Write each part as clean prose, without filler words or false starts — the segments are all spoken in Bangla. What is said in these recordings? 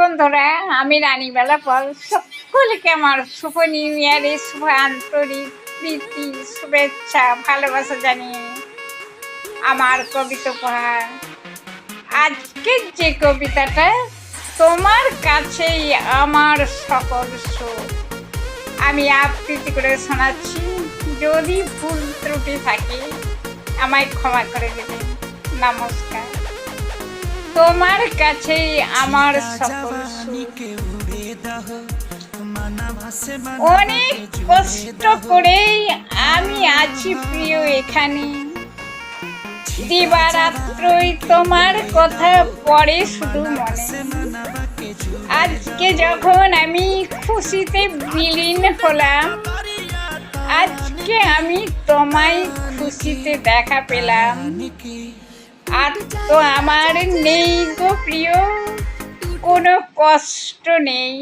বন্ধুরা, আমি রানীবালা পল। সকলকে আমার শুভ নিউ ইয়ারে শুভ আন্তরিক প্রীতি, শুভেচ্ছা, ভালোবাসা জানিয়ে আমার কবিতা উপহার। আজকের যে কবিতাটা, তোমার কাছেই আমার সকল সুখ, আমি আবৃত্তি করে শোনাচ্ছি। যদি ভুল ত্রুটি থাকে আমায় ক্ষমা করে দেবেন। নমস্কার। তোমার কাছেই আমার সকল সুখ, অনেক কষ্ট করেই আমি আছি প্রিয় এখানে। দিবারাত্রই তোমার কথা পড়ে শুধু মনে। আজকে যখন আমি খুশিতে বিলীন হলাম, আজকে আমি তোমায় খুশিতে দেখা পেলাম। আর তো আমার নেই গো প্রিয় কোনো কষ্ট নেই।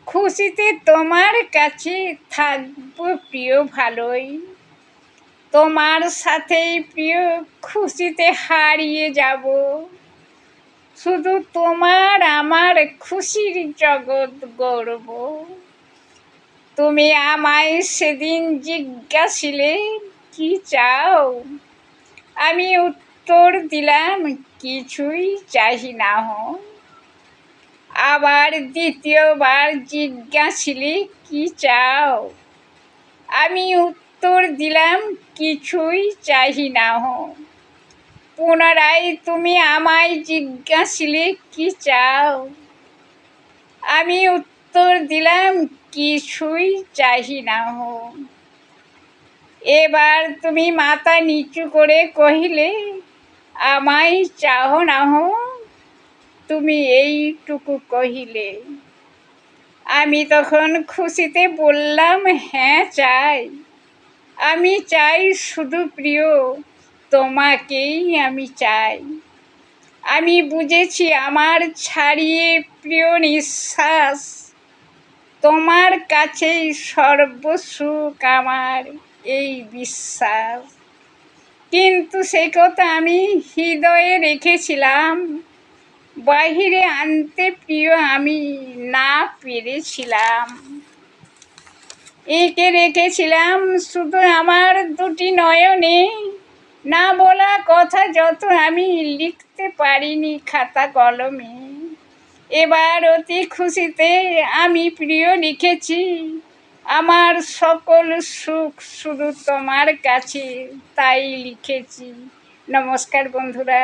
খুশিতে তোমার কাছে থাকবো প্রিয় ভালোই। তোমার সাথেই প্রিয় খুশিতে হারিয়ে যাব। শুধু তোমার আমার খুশির জগৎ গড়ব। তুমি আমায় সেদিন জিজ্ঞাসিলে কি চাও, আমি উত্তর দিলাম কিছুই চাহি না হো। আবার দ্বিতীয়বার জিজ্ঞাসিলে কি চাও, আমি উত্তর দিলাম কিছুই চাহি না হো। পুনরায় তুমি আমায় জিজ্ঞাসিলে কি চাও, আমি উত্তর দিলাম কিছুই চাহি না হো। এবার তুমি মাথা নিচু করে কহিলে আমায় চাও না হো। তুমি এইটুকু কহিলে, আমি তখন খুশিতে বললাম হ্যাঁ চাই। আমি চাই শুধু প্রিয় তোমাকেই আমি চাই। আমি বুঝেছি আমার ছাড়িয়ে প্রিয় নিঃশ্বাস, তোমার কাছেই সর্বসুখ আমার এই বিশ্বাস। কিন্তু সেই কথা আমি হৃদয়ে রেখেছিলাম, বাহিরে আনতে প্রিয় আমি না পেরেছিলাম। এঁকে রেখেছিলাম শুধু আমার দুটি নয়নে, না বলা কথা যত আমি লিখতে পারিনি খাতা কলমে। এবার অতি খুশিতে আমি প্রিয় লিখেছি, আমার সকল সুখ শুধু তোমার কাছে, তাই লিখেছি। নমস্কার বন্ধুরা।